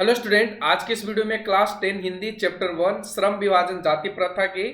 Hello student, आज के इस वीडियो में क्लास 10 हिंदी चैप्टर 1 श्रम विभाजन जाति प्रथा के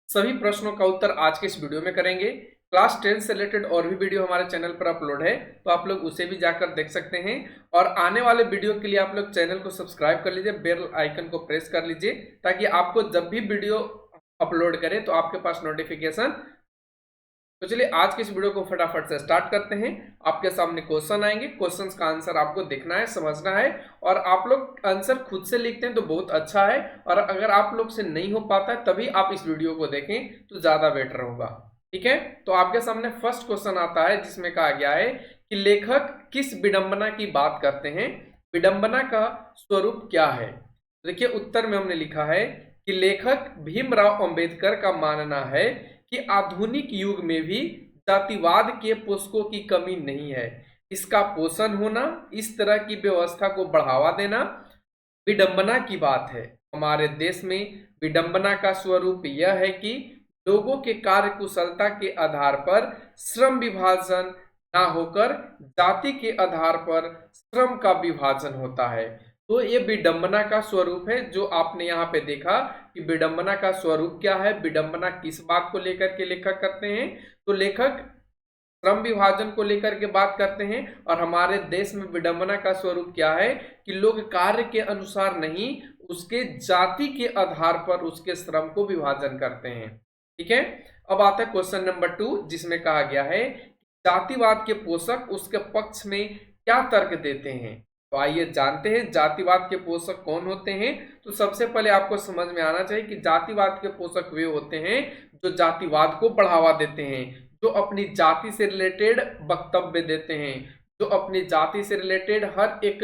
सभी प्रश्नों का उत्तर आज के इस वीडियो में करेंगे। क्लास 10 से रिलेटेड और भी वीडियो हमारे चैनल पर अपलोड है, तो आप लोग उसे भी जाकर देख सकते हैं। और आने वाले वीडियो के लिए आप लोग चैनल को सब्सक्राइब कर लीजिए, बेल आइकन को प्रेस कर लीजिए, ताकि आपको जब भी वीडियो अपलोड करें तो आपके पास नोटिफिकेशन। तो चलिए आज के इस वीडियो को फटाफट से स्टार्ट करते हैं। आपके सामने क्वेश्चन आएंगे, क्वेश्चंस का आंसर आपको देखना है, समझना है। और आप लोग आंसर खुद से लिखते हैं तो बहुत अच्छा है, और अगर आप लोग से नहीं हो पाता है तभी आप इस वीडियो को देखें तो ज्यादा बेटर होगा। ठीक है, तो आपके सामने फर्स्ट क्वेश्चन आता है जिसमें कहा गया है कि लेखक किस विडंबना की बात करते हैं, विडंबना का स्वरूप क्या है। देखिए उत्तर में हमने लिखा है कि लेखक भीमराव अंबेडकर का मानना है कि आधुनिक युग में भी जातिवाद के पोषकों की कमी नहीं है। इसका पोषण होना, इस तरह की व्यवस्था को बढ़ावा देना विडंबना की बात है। हमारे देश में विडंबना का स्वरूप यह है कि लोगों के कार्य कुशलता के आधार पर श्रम विभाजन ना होकर जाति के आधार पर श्रम का विभाजन होता है। तो ये विडंबना का स्वरूप है जो आपने यहाँ पे देखा कि विडंबना का स्वरूप क्या है, विडंबना किस बात को लेकर के लेखक करते हैं। तो लेखक श्रम विभाजन को लेकर के बात करते हैं, और हमारे देश में विडंबना का स्वरूप क्या है कि लोग कार्य के अनुसार नहीं, उसके जाति के आधार पर उसके श्रम को विभाजन करते हैं। ठीक है, अब आता है क्वेश्चन नंबर 2 जिसमें कहा गया है जातिवाद के पोषक उसके पक्ष में क्या तर्क देते हैं। तो आइए जानते हैं जातिवाद के पोषक कौन होते हैं। तो सबसे पहले आपको समझ में आना चाहिए कि जातिवाद के पोषक वे होते हैं जो जातिवाद को बढ़ावा देते हैं, जो अपनी जाति से रिलेटेड वक्तव्य देते हैं, जो अपनी जाति से रिलेटेड हर एक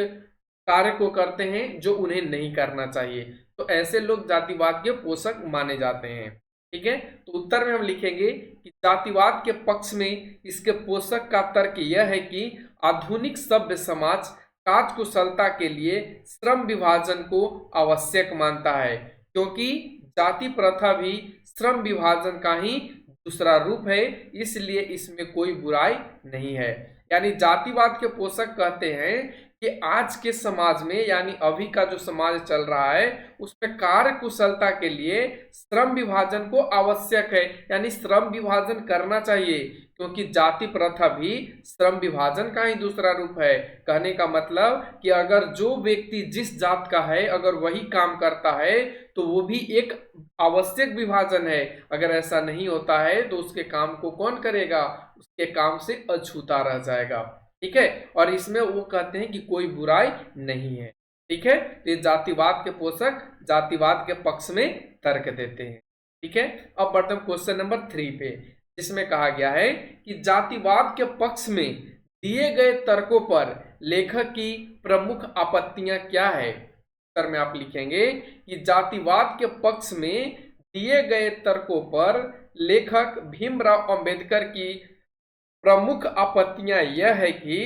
कार्य को करते हैं जो उन्हें नहीं करना चाहिए। तो ऐसे लोग जातिवाद के पोषक माने जाते हैं। ठीक है, तो उत्तर में हम लिखेंगे कि जातिवाद के पक्ष में इसके पोषक का तर्क यह है कि आधुनिक सभ्य समाज कार्य कुशलता के लिए श्रम विभाजन को आवश्यक मानता है, क्योंकि जाति प्रथा भी श्रम विभाजन का ही दूसरा रूप है, इसलिए इसमें कोई बुराई नहीं है। यानी जातिवाद के पोषक कहते हैं कि आज के समाज में, यानी अभी का जो समाज चल रहा है उसमें कार्य कुशलता के लिए श्रम विभाजन को आवश्यक है, यानी श्रम विभाजन करना चाहिए, क्योंकि जाति प्रथा भी श्रम विभाजन का ही दूसरा रूप है। कहने का मतलब कि अगर जो व्यक्ति जिस जात का है अगर वही काम करता है तो वो भी एक आवश्यक विभाजन है। अगर ऐसा नहीं होता है तो उसके काम को कौन करेगा, उसके काम से अछूता रह जाएगा। ठीक है, और इसमें वो कहते हैं कि कोई बुराई नहीं है। ठीक है, तो ये जातिवाद के पोषक जातिवाद के पक्ष में तर्क देते हैं। ठीक है, अब बढ़ते हैं क्वेश्चन नंबर 3 पे जिसमें कहा गया है कि जातिवाद के पक्ष में दिए गए तर्कों पर लेखक की प्रमुख आपत्तियां क्या है। उत्तर में आप लिखेंगे कि जातिवाद के पक्ष में दिए गए तर्कों पर लेखक भीमराव अंबेडकर की प्रमुख आपत्तियां यह है कि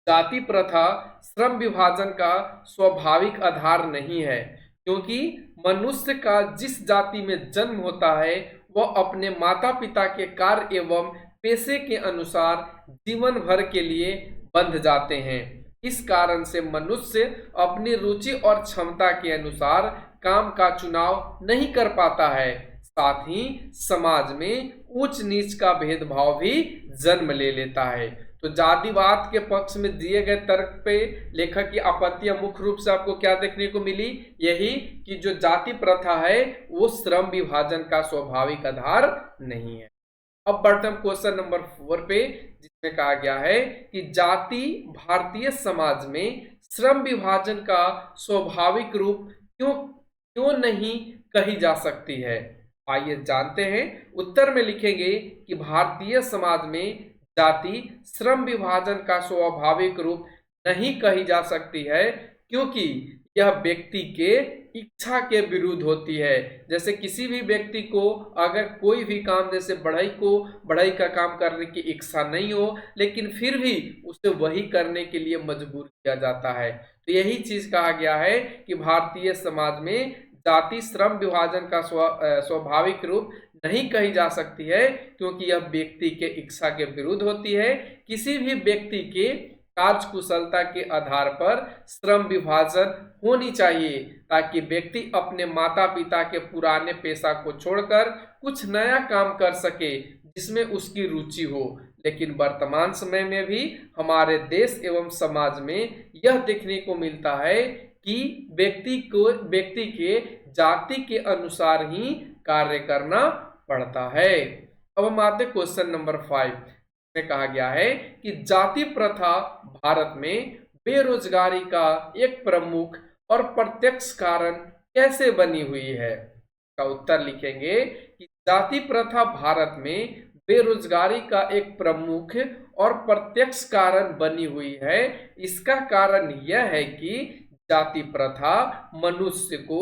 जाति प्रथा श्रम विभाजन का स्वाभाविक आधार नहीं है, क्योंकि मनुष्य का जिस जाति में जन्म होता है वह अपने माता पिता के कार्य एवं पेशे के अनुसार जीवन भर के लिए बंध जाते हैं। इस कारण से मनुष्य अपनी रुचि और क्षमता के अनुसार काम का चुनाव नहीं कर पाता है। साथ ही समाज में उच्च नीच का भेदभाव भी जन्म ले लेता है। तो जातिवाद के पक्ष में दिए गए तर्क पे लेखक की आपत्तियां मुख्य रूप से आपको क्या देखने को मिली, यही कि जो जाति प्रथा है वो श्रम विभाजन का स्वाभाविक आधार नहीं है। अब बढ़ते हैं क्वेश्चन नंबर 4 पे जिसमें कहा गया है कि जाति भारतीय समाज में श्रम विभाजन का स्वाभाविक रूप क्यों नहीं कही जा सकती है। आइए जानते हैं। उत्तर में लिखेंगे कि भारतीय समाज में जाति श्रम विभाजन का स्वाभाविक रूप नहीं कही जा सकती है, क्योंकि यह व्यक्ति के इच्छा के विरुद्ध होती है। जैसे किसी भी व्यक्ति को अगर कोई भी काम, जैसे बढ़ई का काम करने की इच्छा नहीं हो, लेकिन फिर भी उसे वही करने के लिए मजबूर किया जाता है। तो यही चीज कहा गया है कि भारतीय समाज में जाति श्रम विभाजन का स्वाभाविक रूप नहीं कही जा सकती है, क्योंकि यह व्यक्ति के इच्छा के विरुद्ध होती है। किसी भी व्यक्ति के कार्यकुशलता के आधार पर श्रम विभाजन होनी चाहिए, ताकि व्यक्ति अपने माता पिता के पुराने पेशा को छोड़कर कुछ नया काम कर सके जिसमें उसकी रुचि हो। लेकिन वर्तमान समय में भी हमारे देश एवं समाज में यह देखने को मिलता है कि व्यक्ति के जाति के अनुसार ही कार्य करना पड़ता है। अब हम आते हैं क्वेश्चन नंबर 5 में कहा गया है कि जाति प्रथा भारत में बेरोजगारी का एक प्रमुख और प्रत्यक्ष कारण कैसे बनी हुई है। का उत्तर लिखेंगे कि जाति प्रथा भारत में बेरोजगारी का एक प्रमुख और प्रत्यक्ष कारण बनी हुई है। इसका कारण यह है कि जाति प्रथा मनुष्य को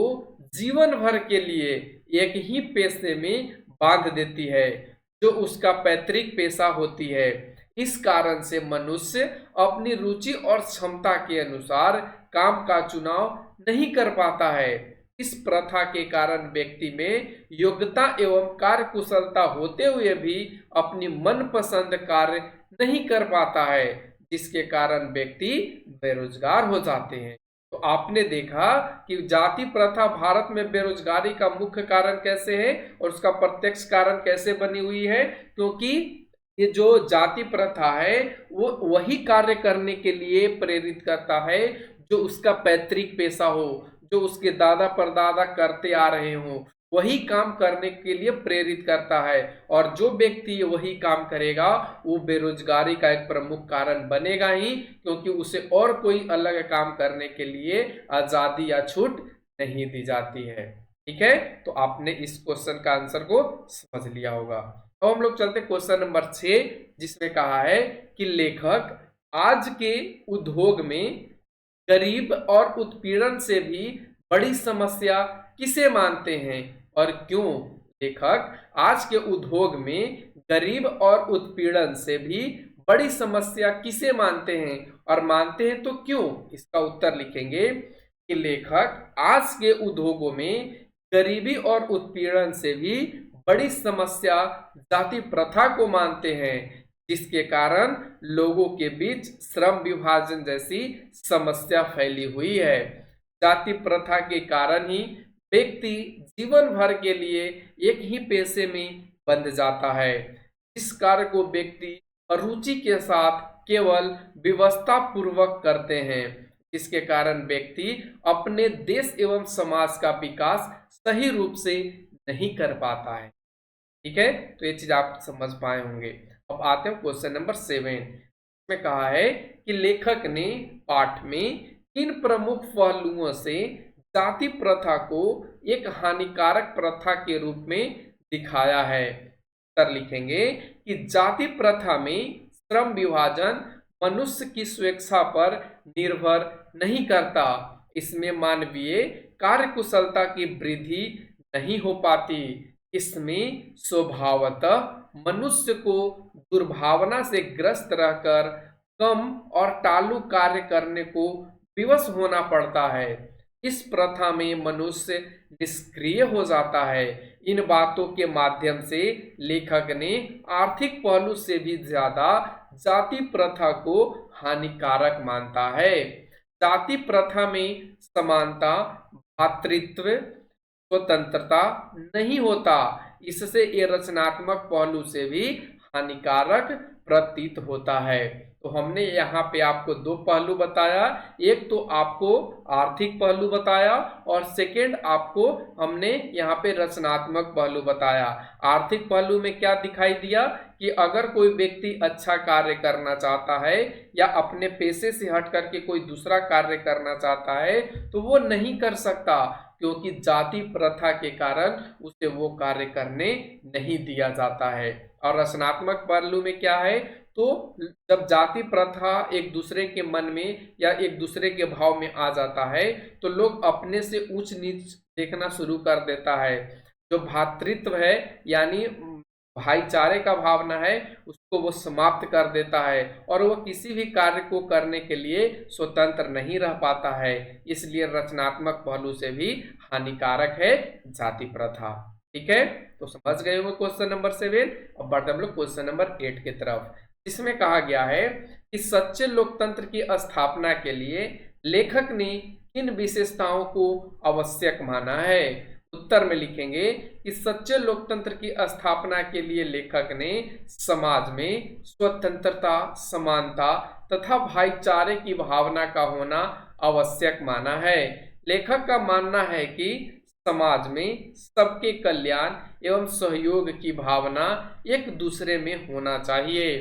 जीवन भर के लिए एक ही पेशे में बांध देती है जो उसका पैतृक पेशा होती है। इस कारण से मनुष्य अपनी रुचि और क्षमता के अनुसार काम का चुनाव नहीं कर पाता है। इस प्रथा के कारण व्यक्ति में योग्यता एवं कार्यकुशलता होते हुए भी अपनी मनपसंद कार्य नहीं कर पाता है, जिसके कारण व्यक्ति बेरोजगार हो जाते हैं। तो आपने देखा कि जाति प्रथा भारत में बेरोजगारी का मुख्य कारण कैसे है और उसका प्रत्यक्ष कारण कैसे बनी हुई है, क्योंकि ये जो जाति प्रथा है वो वही कार्य करने के लिए प्रेरित करता है जो उसका पैतृक पेशा हो, जो उसके दादा परदादा करते आ रहे हो, वही काम करने के लिए प्रेरित करता है। और जो व्यक्ति वही काम करेगा वो बेरोजगारी का एक प्रमुख कारण बनेगा ही, क्योंकि उसे और कोई अलग काम करने के लिए आजादी या छूट नहीं दी जाती है। ठीक है, तो आपने इस क्वेश्चन का आंसर को समझ लिया होगा। अब हम लोग चलते क्वेश्चन नंबर 6, जिसमें कहा है कि लेखक आज के उद्योग में गरीब और उत्पीड़न से भी बड़ी समस्या किसे मानते हैं और क्यों। लेखक आज के उद्योग में गरीब और उत्पीड़न से भी बड़ी समस्या किसे मानते हैं और मानते हैं तो क्यों। इसका उत्तर लिखेंगे कि लेखक आज के उद्योगों में गरीबी और उत्पीड़न से भी बड़ी समस्या जाति प्रथा को मानते हैं, जिसके कारण लोगों के बीच श्रम विभाजन जैसी समस्या फैली हुई है। जाति प्रथा के कारण ही व्यक्ति जीवन भर के लिए एक ही पेशे में बंध जाता है। इस कार्य को व्यक्ति रुचि के साथ केवल व्यवस्था पूर्वक करते हैं, जिसके कारण व्यक्ति अपने देश एवं समाज का विकास सही रूप से नहीं कर पाता है। ठीक है, तो ये चीज आप समझ पाए होंगे। अब आते हैं क्वेश्चन नंबर 7 में कहा है कि लेखक ने पाठ में किन प्रमुख पहलुओं से जाति प्रथा को एक हानिकारक प्रथा के रूप में दिखाया है। उत्तर लिखेंगे कि जाति प्रथा में श्रम विभाजन मनुष्य की स्वेच्छा पर निर्भर नहीं करता। इसमें मानवीय कार्यकुशलता की वृद्धि नहीं हो पाती। इसमें स्वभावतः मनुष्य को दुर्भावना से ग्रस्त रहकर कम और टालू कार्य करने को विवश होना पड़ता है। इस प्रथा में मनुष्य निष्क्रिय हो जाता है। इन बातों के माध्यम से लेखक ने आर्थिक पहलू से भी ज्यादा जाति प्रथा को हानिकारक मानता है। जाति प्रथा में समानता, भातृत्व, स्वतंत्रता नहीं होता। इससे ये रचनात्मक पहलू से भी हानिकारक प्रतीत होता है। तो हमने यहाँ पे आपको दो पहलू बताया, एक तो आपको आर्थिक पहलू बताया और सेकेंड आपको हमने यहाँ पे रचनात्मक पहलू बताया। आर्थिक पहलू में क्या दिखाई दिया कि अगर कोई व्यक्ति अच्छा कार्य करना चाहता है या अपने पेशे से हट करके कोई दूसरा कार्य करना चाहता है तो वो नहीं कर सकता, क्योंकि जाति प्रथा के कारण उसे वो कार्य करने नहीं दिया जाता है। और रचनात्मक पहलू में क्या है, तो जब जाति प्रथा एक दूसरे के मन में या एक दूसरे के भाव में आ जाता है तो लोग अपने से ऊंच नीच देखना शुरू कर देता है। जो भातृत्व है यानी भाईचारे का भावना है उसको वो समाप्त कर देता है और वो किसी भी कार्य को करने के लिए स्वतंत्र नहीं रह पाता है। इसलिए रचनात्मक पहलू से भी हानिकारक है जाति प्रथा। ठीक है, तो समझ गए होंगे क्वेश्चन नंबर 7। अब बढ़ते हम लोग क्वेश्चन नंबर 8 की तरफ, इसमें कहा गया है कि सच्चे लोकतंत्र की स्थापना के लिए लेखक ने किन विशेषताओं को आवश्यक माना है। उत्तर में लिखेंगे कि सच्चे लोकतंत्र की स्थापना के लिए लेखक ने समाज में स्वतंत्रता, समानता तथा भाईचारे की भावना का होना आवश्यक माना है। लेखक का मानना है कि समाज में सबके कल्याण एवं सहयोग की भावना एक दूसरे में होना चाहिए।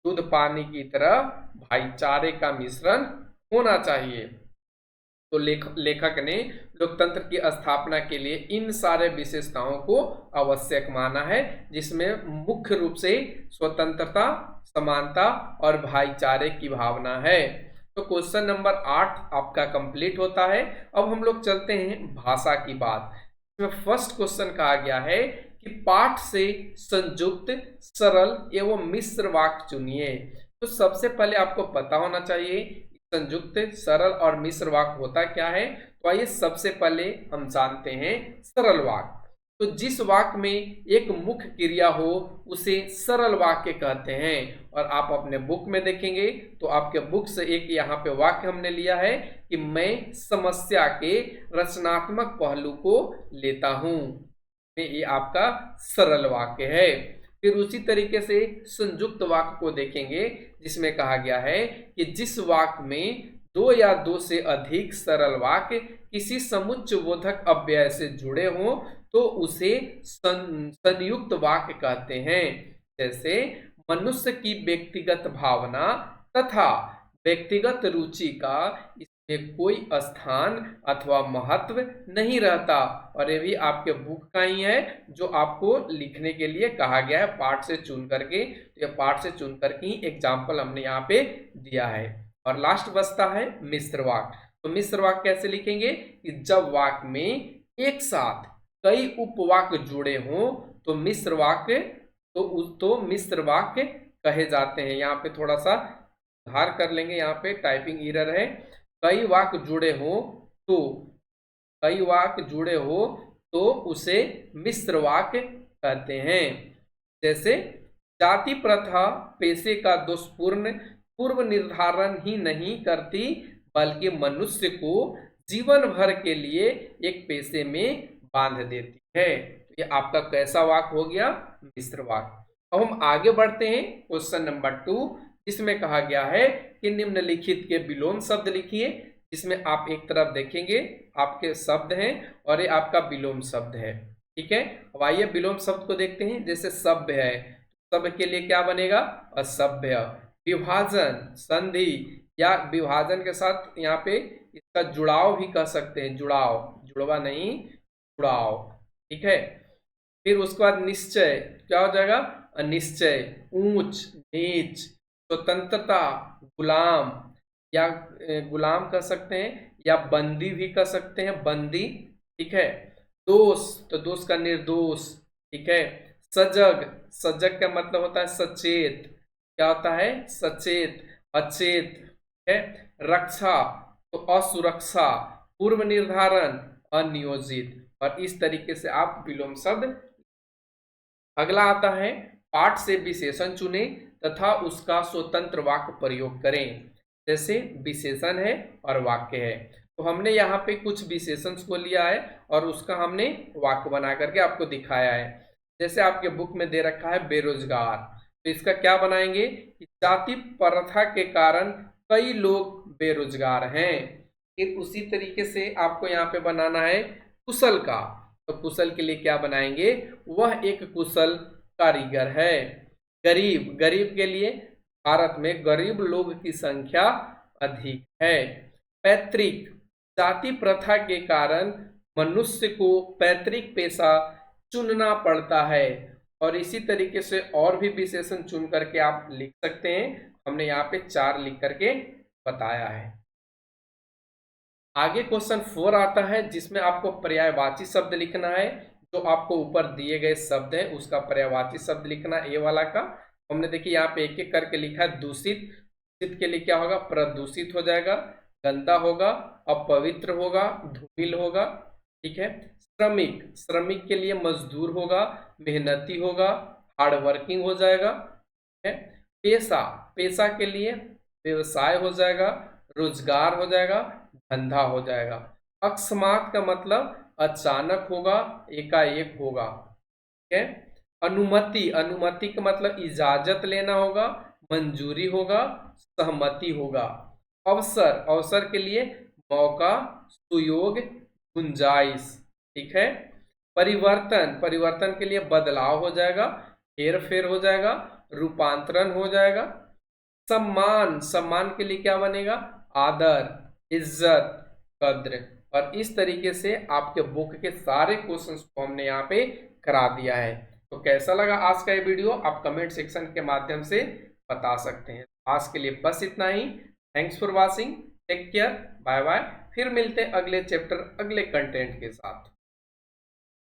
दूध पानी की तरह भाईचारे का मिश्रण होना चाहिए। तो लेखक ने लोकतंत्र की स्थापना के लिए इन सारे विशेषताओं को आवश्यक माना है, जिसमें मुख्य रूप से स्वतंत्रता, समानता और भाईचारे की भावना है। तो क्वेश्चन नंबर 8 आपका कंप्लीट होता है। अब हम लोग चलते हैं भाषा की बात। इसमें फर्स्ट क्वेश्चन कहा गया है कि पाठ से संयुक्त, सरल एवं मिश्र वाक्य चुनिए। तो सबसे पहले आपको पता होना चाहिए संयुक्त, सरल और मिश्र वाक्य होता क्या है। तो आइए सबसे पहले हम जानते हैं सरल वाक्य। तो जिस वाक्य में एक मुख्य क्रिया हो उसे सरल वाक्य कहते हैं। और आप अपने बुक में देखेंगे तो आपके बुक से एक यहाँ पे वाक्य हमने लिया है कि मैं समस्या के रचनात्मक पहलू को लेता हूँ। ये आपका सरल वाक्य है। फिर उसी तरीके से संयुक्त वाक्य को देखेंगे, जिसमें कहा गया है कि जिस वाक्य में दो या दो से अधिक सरल वाक्य किसी समुच्चय बोधक अव्यय से जुड़े हों तो उसे संयुक्त वाक्य कहते हैं। जैसे मनुष्य की व्यक्तिगत भावना तथा व्यक्तिगत रुचि का इसमें कोई स्थान अथवा महत्व नहीं रहता। और ये भी आपके बुक का ही है जो आपको लिखने के लिए कहा गया है पाठ से चुन करके। ये पाठ से चुन करके ही एग्जाम्पल हमने यहाँ पे दिया है। और लास्ट बचता है मिश्र वाक्य। तो मिश्र वाक्य कैसे लिखेंगे कि जब वाक्य में एक साथ कई उपवाक्य जुड़े हों तो मिश्र वाक्य तो मिश्र वाक्य कहे जाते हैं। यहाँ पे थोड़ा सा सुधार कर लेंगे, यहाँ पे टाइपिंग एरर है। कई वाक्य जुड़े हो तो उसे मिश्र वाक्य कहते हैं। जैसे जाति प्रथा पेशे का दोषपूर्ण पूर्व निर्धारण ही नहीं करती बल्कि मनुष्य को जीवन भर के लिए एक पेशे में बांध देती है। तो ये आपका कैसा वाक्य हो गया, मिश्र वाक्य। अब हम आगे बढ़ते हैं क्वेश्चन नंबर 2, जिसमें कहा गया है कि निम्नलिखित के विलोम शब्द लिखिए। जिसमें आप एक तरफ देखेंगे आपके शब्द हैं और ये आपका विलोम शब्द है। ठीक है, अब आइए विलोम शब्द को देखते हैं। जैसे सभ्य है, सभ्य के लिए क्या बनेगा, असभ्य। विभाजन, संधि या विभाजन के साथ यहाँ पे इसका जुड़ाव भी कह सकते हैं, जुड़वा नहीं, जुड़ाव। ठीक है, फिर उसके बाद निश्चय क्या हो जाएगा, अनिश्चय। ऊंच, नीच, स्वतंत्रता, गुलाम या गुलाम कह सकते हैं या बंदी भी कह सकते हैं, बंदी। ठीक है, दोष, तो दोष का निर्दोष। ठीक है, सजग, सजग का मतलब होता है सचेत। क्या होता है, सचेत, अचेत। है, रक्षा तो असुरक्षा, पूर्व निर्धारण, अनियोजित। और इस तरीके से आप विलोम शब्द। अगला आता है पाठ से विशेषण चुने तथा उसका स्वतंत्र वाक्य प्रयोग करें। जैसे विशेषण है और वाक्य है, तो हमने यहाँ पे कुछ विशेषण को लिया है और उसका हमने वाक्य बना करके आपको दिखाया है। जैसे आपके बुक में दे रखा है बेरोजगार, तो इसका क्या बनाएंगे कि जाति प्रथा के कारण कई लोग बेरोजगार हैं। फिर उसी तरीके से आपको यहाँ पे बनाना है कुशल का, तो कुशल के लिए क्या बनाएंगे, वह एक कुशल कारीगर है। गरीब, गरीब के लिए भारत में गरीब लोग की संख्या अधिक है। पैतृक, जाति प्रथा के कारण मनुष्य को पैतृक पेशा चुनना पड़ता है। और इसी तरीके से और भी विशेषण चुन करके आप लिख सकते हैं। हमने यहाँ पे 4 लिख करके बताया है। आगे क्वेश्चन 4 आता है, जिसमें आपको पर्यायवाची शब्द लिखना है। जो आपको ऊपर दिए गए शब्द है उसका पर्यायवाची शब्द लिखना, ए वाला का। हमने देखिए यहाँ पे एक एक करके लिखा है। दूषित, दूषित के लिए क्या होगा, प्रदूषित हो जाएगा। गंदा होगा, अपवित्र होगा, धूमिल होगा। ठीक है, श्रमिक, श्रमिक के लिए मजदूर होगा, मेहनती होगा, हार्ड वर्किंग हो जाएगा। ठीक है, पेशा, पेशा के लिए व्यवसाय हो जाएगा, रोजगार हो जाएगा, धंधा हो जाएगा। अकस्मात का मतलब अचानक होगा, एकाएक होगा। ठीक है। अनुमति, अनुमति का मतलब इजाजत लेना होगा, मंजूरी होगा, सहमति होगा। अवसर, अवसर के लिए मौका, सुयोग, गुंजाइश। ठीक है। परिवर्तन, परिवर्तन के लिए बदलाव हो जाएगा, हेर फेर हो जाएगा, रूपांतरण हो जाएगा। सम्मान, सम्मान के लिए क्या बनेगा? आदर, इज्जत, कद्र। और इस तरीके से आपके बुक के सारे क्वेश्चंस को हमने यहाँ पे करा दिया है। तो कैसा लगा आज का ये वीडियो आप कमेंट सेक्शन के माध्यम से बता सकते हैं। आज के लिए बस इतना ही। Thanks for watching, take care, bye bye. फिर मिलते हैं अगले चैप्टर, अगले कंटेंट के साथ।